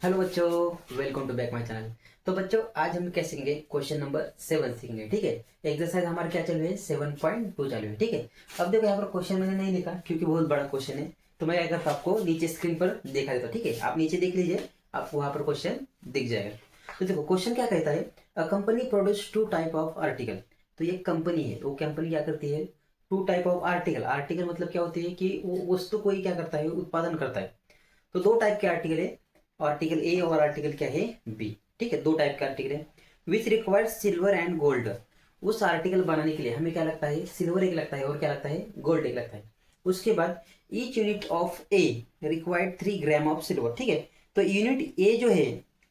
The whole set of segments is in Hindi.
हेलो बच्चों, welcome to back my channel. तो बच्चों, आज हम क्या सीखेंगे? क्वेश्चन नंबर 7 सीखेंगे। ठीक है, एक्सरसाइज हमारा क्या चल रही है? 7.2 चालू है। ठीक है, अब देखो यहाँ पर क्वेश्चन मैंने नहीं लिखा क्योंकि बहुत बड़ा क्वेश्चन है। तो मैं क्या करता हूँ, आपको नीचे स्क्रीन पर दिखा देता हूँ। ठीक है, आप नीचे देख लीजिए, आपको वहां पर क्वेश्चन दिख जाएगा। तो देखो क्वेश्चन क्या कहता है, a company produce two type of article. तो ये कंपनी है, वो कंपनी क्या करती है? Two type of article. Article मतलब क्या होती है कि वो वस्तु को ही क्या करता है, उत्पादन करता है। तो दो टाइप के आर्टिकल है, आर्टिकल ए और आर्टिकल क्या है, बी। ठीक है, दो टाइप के आर्टिकल है। Which required silver and gold. उस आर्टिकल बनाने के लिए हमें क्या लगता है? सिल्वर एक लगता है और क्या लगता है? गोल्ड एक लगता है। उसके बाद each unit of A required 3 gram of silver. ठीक है, तो यूनिट ए जो है,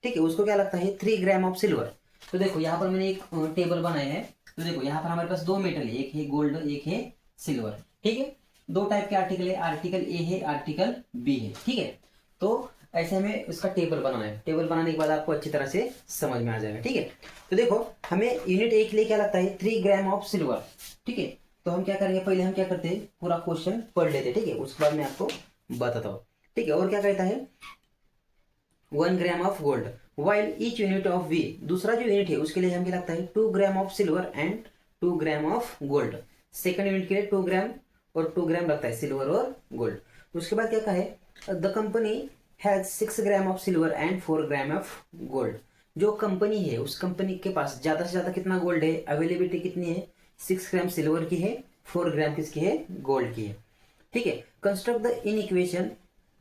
ठीक है, उसको क्या लगता है? 3 ग्राम ऑफ सिल्वर। तो देखो यहाँ पर मैंने एक टेबल बनाया है। तो देखो यहाँ पर हमारे पास दो मेटल है, एक है गोल्ड एक है सिल्वर। ठीक है, दो टाइप के आर्टिकल है, आर्टिकल ए है आर्टिकल बी है। ठीक है, तो ऐसे हमें उसका टेबल बनाना है। टेबल बनाने के बाद आपको अच्छी तरह से समझ में आ जाएगा। ठीक है, तो देखो हमें यूनिट ए के लिए क्या लगता है? 3 ग्राम ऑफ सिल्वर। ठीक है, तो हम क्या करेंगे, पहले हम क्या करते हैं, पूरा क्वेश्चन पढ़ लेते हैं। ठीक है, उसके बाद मैं आपको बताता हूँ। ठीक है, और क्या कहता है? 1 gram of gold while each unit of V. दूसरा जो यूनिट है उसके लिए हमें क्या लगता है? 2 gram of silver and 2 gram of gold. Second unit के लिए 2 ग्राम और 2 ग्राम लगता है, सिल्वर और गोल्ड। उसके बाद क्या कहा है? The company has 6 gram of silver and 4 gram of gold. जो कंपनी है उस कंपनी के पास ज्यादा से ज्यादा कितना गोल्ड है? अवेलेबिलिटी कितनी है? 6 ग्राम सिल्वर की है, 4 ग्राम किसकी है? गोल्ड की है। ठीक है, construct the in equation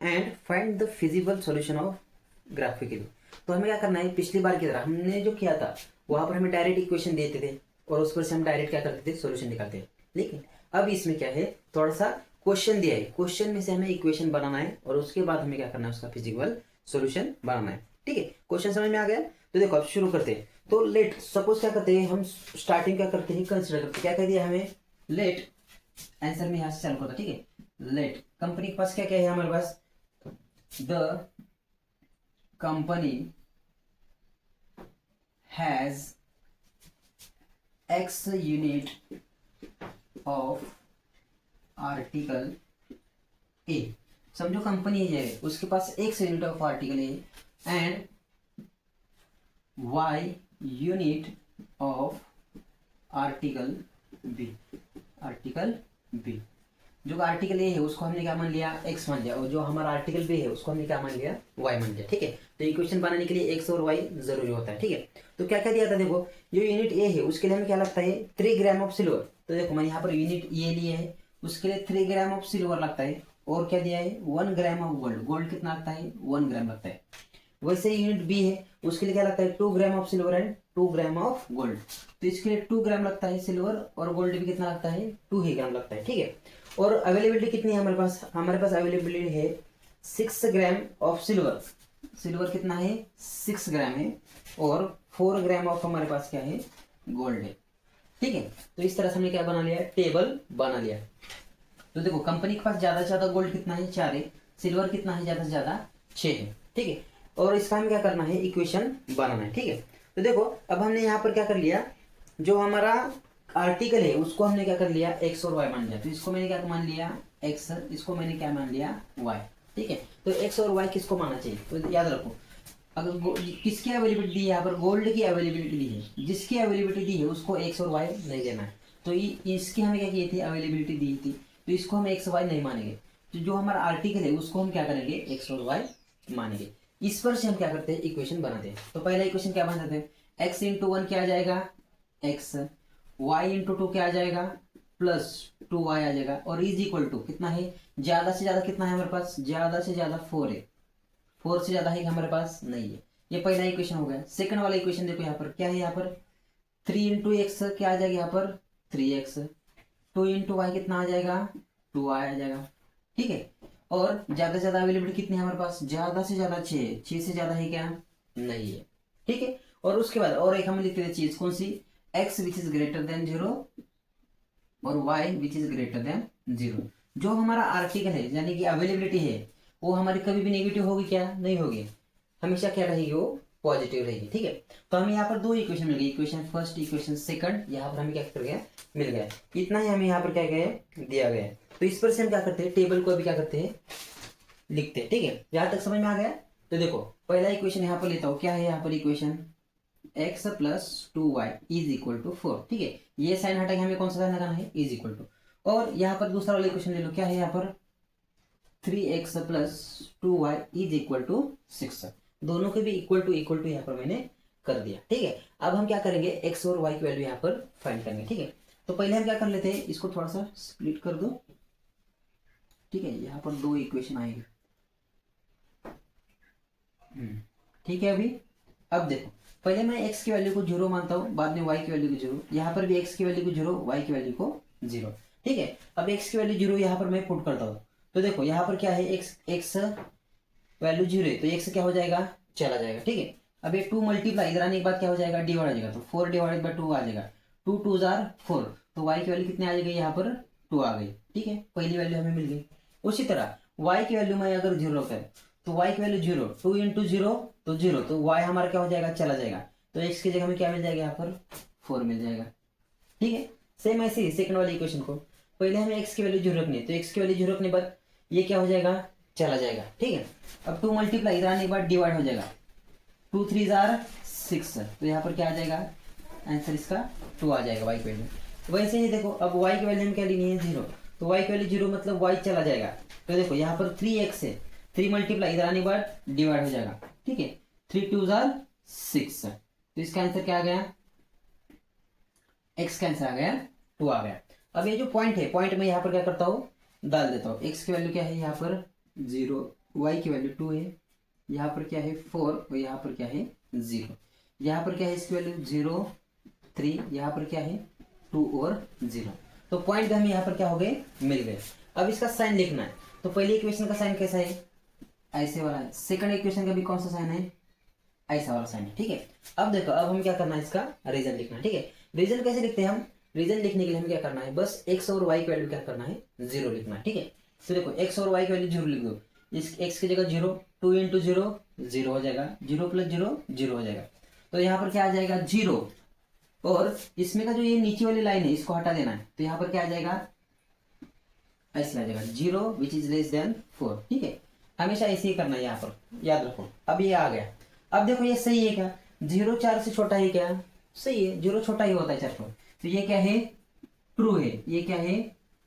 and find the feasible solution of graphically. तो हमें क्या करना है? पिछली बार की तरह हमने जो किया था, वहां पर हमें डायरेक्ट इक्वेशन देते थे और उस पर से हम डायरेक्ट क्या करते थे? सॉल्यूशन निकालते थे। लेकिन अब इसमें क्या है, थोड़ा सा क्वेश्चन दिया है, क्वेश्चन में से हमें इक्वेशन बनाना है और उसके बाद हमें क्या करना है? उसका फिजिकल सॉल्यूशन बनाना है। ठीक है, क्वेश्चन समझ में आ गया? तो देखो अब शुरू करते हैं। तो लेट सपोज क्या करते हैं हम, स्टार्टिंग क्या करते हैं? कंसिडर करते हैं। क्या कह दिया हमें? लेट, आंसर में यहां से चालू करता। ठीक है, लेट कंपनी के पास क्या क्या है हमारे पास? The company has x unit of article a। समझो कंपनी है उसके पास x unit of article a and y unit of article b। Article b, जो आर्टिकल ए है उसको हमने क्या मान लिया? एक्स मान लिया, और जो हमारा आर्टिकल बी है उसको हमने क्या मान लिया? वाई मान लिया। ठीक है, तो इक्वेशन बनाने के लिए एक्स और वाई जरूरी होता है। ठीक है, तो क्या क्या दिया था? देखो जो यूनिट ए है उसके लिए हमें क्या लगता है? 3 ग्राम ऑफ सिल्वर। तो देखो मैंने यहाँ पर यूनिट ए लिए है, उसके लिए 3 ग्राम ऑफ सिल्वर लगता है। और क्या दिया है? 1 ग्राम ऑफ गोल्ड। गोल्ड कितना लगता है? 1 ग्राम लगता है। वैसे यूनिट बी है, उसके लिए क्या लगता है? 2 gram of silver and 2 gram of gold. तो इसके लिए 2 ग्राम लगता है सिल्वर, और गोल्ड भी कितना लगता है? 2 ही ग्राम लगता है। ठीक है, और अवेलेबिलिटी कितनी है हमारे पास? हमारे पास अवेलेबिलिटी है 6 ग्राम ऑफ सिल्वर। सिल्वर कितना है? 6 ग्राम है, और 4 ग्राम ऑफ हमारे पास क्या है? गोल्ड है। ठीक है, तो इस तरह से हमने क्या बना लिया? टेबल बना लिया। तो देखो कंपनी के पास ज्यादा से ज्यादा गोल्ड कितना है? 4 है। सिल्वर कितना है? ज्यादा से ज्यादा 6 है। ठीक है, और इसका हमें क्या करना है? इक्वेशन बनाना है। ठीक है, तो देखो अब हमने यहाँ पर क्या कर लिया, जो हमारा आर्टिकल है उसको हमने क्या कर लिया? एक्स और वाई मान लिया। तो इसको मैंने क्या मान लिया? एक्स, इसको मैंने क्या मान लिया? वाई। ठीक है, तो एक्स और वाई किसको मानना चाहिए? तो याद रखो, अगर किसकी अवेलेबिलिटी दी है यहाँ पर? गोल्ड की अवेलेबिलिटी दी है। जिसकी अवेलेबिलिटी दी है उसको एक्स और वाई नहीं देना है। तो इसकी हमें क्या की थी? अवेलेबिलिटी दी थी, तो इसको हम एक्स वाई नहीं मानेंगे। तो जो हमारा आर्टिकल है उसको हम क्या करेंगे? एक्स और वाई मानेंगे। इस पर से हम क्या करते हैं? इक्वेशन बनाते हैं। तो पहला इक्वेशन क्या बनाते हैं? एक्स इंटू वन क्या आ जाएगा? एक्स, वाई इंटू टू क्या आ जाएगा? प्लस 2y आ जाएगा, और इज इक्वल टू कितना है? ज्यादा से ज्यादा कितना है हमारे पास? ज्यादा से ज्यादा 4 है। 4 से ज्यादा है हमारे पास? नहीं है। ये पहला इक्वेशन हो गया। सेकंड वाला इक्वेशन देखो यहाँ पर क्या है? यहाँ पर 3 इंटू एक्स क्या आ जाएगा? यहाँ पर 3x। 2 इंटू वाई कितना आ जाएगा? 2y आ जाएगा। ठीक है, और ज्यादा से ज्यादा अवेलेबिलिटी कितनी है हमारे पास? ज्यादा से ज्यादा 6। 6 से ज्यादा है क्या? नहीं है। ठीक है, और उसके बाद और एक हम लिखते थे चीज, कौन सी? x which is greater than 0 और y which is greater than 0। जो हमारा आर्टिकल है यानी कि अवेलेबिलिटी है वो हमारी कभी भी नेगेटिव होगी क्या? नहीं होगी, हमेशा क्या रहेगी? वो पॉजिटिव रहेगी। ठीक है, तो हमें यहाँ पर दो इक्वेशन मिल गई, इक्वेशन फर्स्ट इक्वेशन सेकंड। यहाँ पर हमें क्या कर गया? मिल गया। इतना ही हमें यहाँ पर क्या गया? दिया गया है। तो इस पर से हम क्या करते हैं? टेबल को अभी क्या करते हैं? लिखते हैं। ठीक है, यहाँ तक समझ में आ गया? तो देखो पहला इक्वेशन यहाँ पर लेता हूँ, क्या है यहाँ पर equation, x plus 2y is equal to 4। ठीक है, ये साइन हटा के हमें कौन सा साइन लगाना है, इज इक्वल टू। और यहाँ पर दूसरा वाला इक्वेशन ले लो, क्या है यहाँ पर 3x plus 2y is equal to 6। दोनों के भी इक्वल टू यहाँ पर मैंने कर दिया। ठीक है, अब हम क्या करेंगे, x और y की वैल्यू यहाँ पर फाइंड करेंगे। ठीक है, तो पहले हम क्या कर लेते हैं, इसको थोड़ा सा स्प्लिट कर दो। ठीक है, यहाँ पर दो इक्वेशन आएंगे। ठीक है, अभी अब देखो पहले मैं x की वैल्यू को 0 मानता हूँ, बाद में y की वैल्यू को 0, यहाँ पर भी x की वैल्यू को 0, y की वैल्यू को 0। ठीक है, अब x की वैल्यू 0 यहाँ पर मैं पुट करता हूँ, तो देखो यहाँ पर क्या है, x वैल्यू 0 है तो x क्या हो जाएगा, चला जाएगा। ठीक है, अब ये 2 मल्टीप्लाई इधर आने के बाद क्या हो जाएगा, डिवाइड हो जाएगा, तो 4 डिवाइडेड बाय 2 आ जाएगा, 2 2 जार 4, तो y की वैल्यू कितनी आ जाएगी, यहाँ पर 2 आ गई। ठीक है, पहली वैल्यू हमें मिल गई। उसी तरह y की वैल्यू में अगर 0 रखें तो y की वैल्यू 0, 2 इंटू 0 तो 0, तो y हमारा क्या हो जाएगा, चला जाएगा, तो x की जगह में क्या मिल जाएगा, यहाँ पर 4 मिल जाएगा। ठीक है, सेम ऐसे ही सेकंड वाले इक्वेशन को पहले हमें x की वैल्यू 0 रखनी है, तो x की वैल्यू 0 रखने के बाद ये क्या हो जाएगा, चला जाएगा। ठीक है, अब 2 मल्टीप्लाई इधर आने के बाद डिवाइड हो जाएगा, 2 3 जार 6, तो यहाँ पर क्या आ जाएगा, आंसर इसका 2 आ जाएगा y की वैल्यू। वैसे ही देखो अब y की वैल्यू हम क्या लेनी है, 0, तो y की वैल्यू 0 मतलब y चला जाएगा, तो देखो यहाँ पर 3x है, 3 मल्टीप्लाई इधर आने के बाद डिवाइड हो जाएगा। ठीक है, 3 2 जार 6, तो इसका आंसर क्या आ गया, x का आंसर आ गया 2 आ गया। अब ये जो पॉइंट है, पॉइंट में यहाँ पर क्या करता हूँ, डाल देता हूँ, x की वैल्यू क्या है यहाँ पर 0, y की वैल्यू 2 है, यहाँ पर क्या है 4 और यहाँ पर क्या है 0, यहाँ पर क्या है इसकी वैल्यू 0 3, यहाँ पर क्या है 2 और 0, तो पॉइंट हमें यहाँ पर क्या हो गए, मिल गए। अब इसका साइन लिखना है, तो पहले इक्वेशन का साइन कैसा है, ऐसे वाला है, सेकंड इक्वेशन का भी कौन सा साइन है, ऐसा वाला साइन है। ठीक है, अब देखो अब हम क्या करना है, इसका रीजन लिखना है। ठीक है, रीजन कैसे लिखते हैं हम, रीजन लिखने के लिए हमें क्या करना है, बस x और y की वैल्यू क्या करना है, 0 लिखना है। ठीक है, तो देखो x और y की वैल्यू 0 लिख दो, इस x की जगह 0, 2 इंटू 0 0 हो जाएगा, 0 प्लस 0 0 हो जाएगा, तो यहाँ पर क्या आ जाएगा 0, और इसमें का जो ये नीचे वाली लाइन है इसको हटा देना है, तो यहाँ पर क्या आ जाएगा, ऐसे आ जाएगा 0 विच इज लेस देन 4। ठीक है, हमेशा ऐसे ही करना है, यहाँ पर याद रखो। अब ये आ गया, अब देखो ये सही है क्या, 0 4 से छोटा है क्या, सही है, 0 छोटा ही होता है 4 पर, तो ये क्या है, ट्रू है, ये क्या है,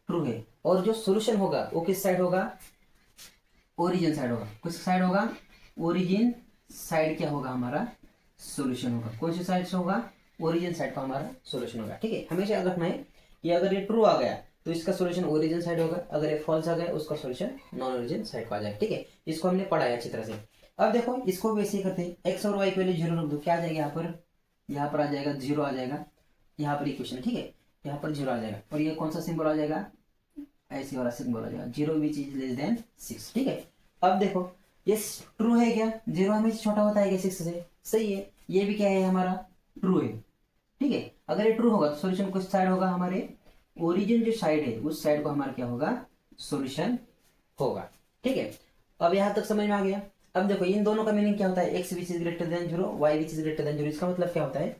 ट्रू है। और जो सोल्यूशन होगा वो किस साइड होगा, ओरिजिन साइड होगा, किस साइड होगा, ओरिजिन साइड क्या होगा, हमारा सोल्यूशन होगा, कौन सी साइड से होगा, ओरिजिन साइड का हमारा सोल्यूशन होगा। ठीक है, हमेशा याद रखना है कि अगर ये ट्रू आ गया तो इसका सोल्यूशन ओरिजिन साइड होगा, अगर ये फॉल्स आ गया उसका सोल्यूशन नॉन ओरिजिन साइड का आ जाएगा। ठीक है, इसको हमने पढ़ा है अच्छी तरह से। अब देखो इसको भी ऐसे ही करते हैं, एक्स और वाई के वैल्यू 0 रख दो, क्या आ जाएगा यहाँ पर आ जाएगा 0 आ जाएगा, यहाँ पर इक्वेशन। ठीक है, यहाँ पर 0 आ जाएगा, और ये कौन सा सिंबल आ जाएगा, ऐसे वाला सिंबल आ जाएगा, 0 विच इज लेस देन 6। ठीक है, अब देखो ये ट्रू है क्या, 0 हमेशा छोटा होता है क्या 6 से, सही है, ये भी क्या है हमारा ट्रू है। ठीक है, अगर ये ट्रू होगा तो सॉल्यूशन किस साइड होगा, हमारे ओरिजिन जो साइड है उस साइड को हमारा क्या होगा, सॉल्यूशन होगा। ठीक है, अब यहाँ तक समझ में आ गया। अब देखो इन दोनों का मीनिंग क्या होता है, x which is greater than 0, y which is greater than 0, इसका मतलब क्या होता है,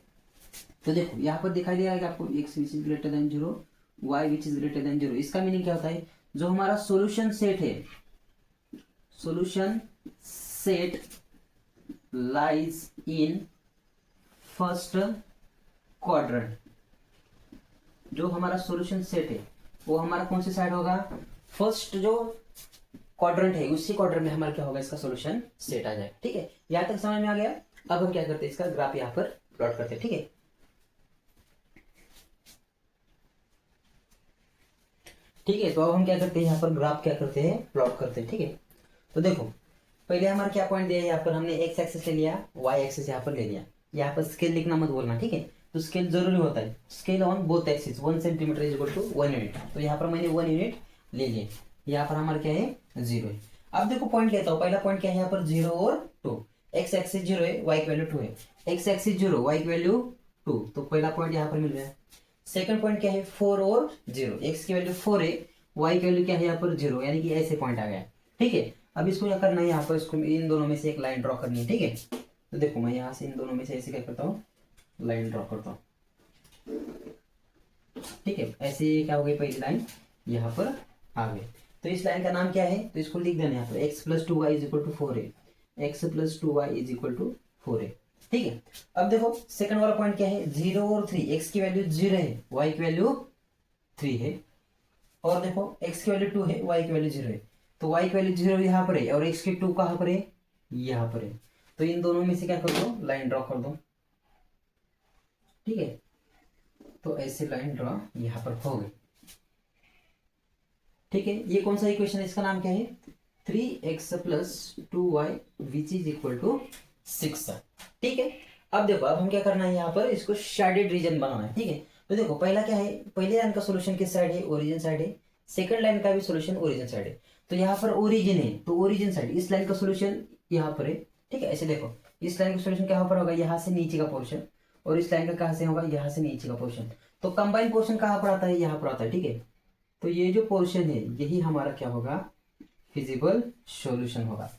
तो देखो यहाँ पर दिखाई दे रहा है कि आपको x which is greater than 0, y which is greater than 0, इसका मीनिंग क्या होता है, जो हमारा सॉल्यूशन सेट है, solution set lies in first quadrant, जो हमारा सॉल्यूशन सेट है वो हमारा कौन सी साइड होगा, फर्स्ट जो क्वाड्रेंट है उसी क्वाड्रेंट में हमारा क्या होगा, इसका सॉल्यूशन सेट आ जाएगा। ठीक है, यहां तक समझ में आ गया। अब हम क्या करते हैं, इसका ग्राफ यहाँ पर प्लॉट करते हैं। ठीक है, ठीक है, तो अब हम क्या करते हैं, यहाँ पर ग्राफ क्या करते हैं, प्लॉट करते हैं। ठीक है, तो देखो पहले हमारा क्या पॉइंट दिया है, यहाँ पर हमने एक्स एक्सिस ले लिया, वाई एक्सिस यहाँ पर ले लिया, यहाँ पर स्केल लिखना मत बोलना। ठीक है, तो स्केल जरूरी होता है, scale on both axis 1 centimetre is equal to 1 unit, तो यहाँ पर मैंने 1 यूनिट ले लिया, यहाँ पर हमारा क्या है 0 है। अब देखो पॉइंट लेता हूँ, पहला पॉइंट क्या है यहाँ पर 0 और 2, एक्स एक्सिस 0 है, वाई की वैल्यू 2 है, एक्स एक्सिस 0 वाई की वैल्यू 2, तो पहला पॉइंट यहाँ पर मिल गया। सेकंड पॉइंट क्या है 4 और 0, एक्स की वैल्यू 4 है, वाई की वैल्यू क्या है यहाँ पर 0, यानी कि ऐसे पॉइंट आ गया। ठीक है, अब इसको क्या करना है, यहाँ पर इसको इन दोनों में से एक लाइन ड्रॉ करनी है। ठीक है, तो देखो मैं यहाँ से इन दोनों में से ऐसे क्या करता हूँ, लाइन ड्रॉ करता हूँ। ठीक है, ऐसे क्या हो गई, पहली लाइन यहाँ पर आ गई, तो इस लाइन का नाम क्या है, तो इसको लिख देना यहाँ पर x plus 2y is equal to 4 है, x plus 2y is equal to 4 है। ठीक है, अब देखो सेकंड वाला पॉइंट क्या है, 0 और 3, एक्स की वैल्यू 0 है, वाई की वैल्यू 3 है, और देखो एक्स की वैल्यू 2 है, वाई की वैल्यू 0 है, तो वाई की वैल्यू 0 यहाँ पर है और एक्स की 2 कहाँ पर है, यहाँ पर है। तो इन दोनों में से क्या कर दो, लाइन ड्रॉ कर दो। ठीक है, तो ऐसे लाइन ड्रॉ यहाँ पर हो गई। ठीक है, ये कौन सा इक्वेशन है, इसका नाम क्या है, 3x plus 2y which is equal to 6। ठीक है, अब देखो अब हम क्या करना है, यहाँ पर इसको शेडेड रीजन बनाना है। ठीक है, तो देखो पहला क्या है, पहले लाइन का सोल्यूशन किस साइड है, ओरिजिन साइड है, सेकंड लाइन का भी सोल्यूशन ओरिजिन साइड है। तो यहाँ पर ओरिजिन है तो ओरिजिन साइड, इस लाइन का सोल्यूशन यहाँ पर है। ठीक है, ऐसे देखो इस लाइन का सोल्यूशन कहाँ पर होगा, यहाँ से नीचे का पोर्शन, और इस लाइन का कहाँ से होगा, यहाँ से नीचे का पोर्शन। तो कंबाइन पोर्शन कहाँ पर आता है, यहाँ पर आता है। ठीक है, तो ये जो पोर्शन है यही हमारा क्या होगा, फिजिबल सॉल्यूशन होगा।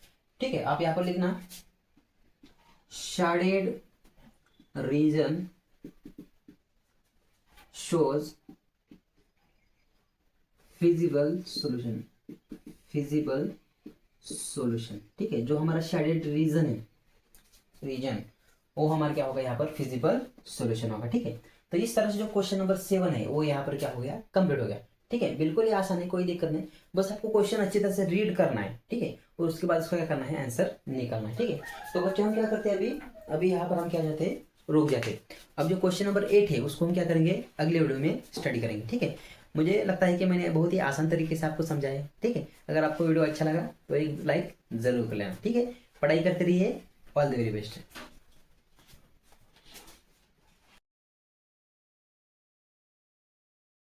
ठीक है, आप यहाँ पर लिखना shaded region shows feasible solution, feasible solution. ठीक है, जो हमारा शेडेड रीजन है, रीजन वो हमारा क्या होगा, यहाँ पर फिजिबल सॉल्यूशन होगा। ठीक है, तो इस तरह से जो क्वेश्चन नंबर 7 है वो यहाँ पर क्या हो गया, कंप्लीट हो गया। ठीक है, बिल्कुल ही आसान है, कोई दिक्कत नहीं, बस आपको क्वेश्चन अच्छी तरह से रीड करना है। ठीक है, और उसके बाद उसका क्या करना है, आंसर निकालना है। ठीक है, तो बच्चे हम क्या करते हैं, अभी अभी यहाँ पर हम क्या जाते हैं, रुक जाते हैं। अब जो क्वेश्चन नंबर 8 है उसको हम क्या करेंगे, अगले वीडियो में स्टडी करेंगे। ठीक है, मुझे लगता है कि मैंने बहुत ही आसान तरीके से आपको समझाया है। ठीक है, अगर आपको वीडियो अच्छा लगा तो एक लाइक जरूर कर लेना। ठीक है, पढ़ाई करते रहिए, ऑल द वेरी बेस्ट।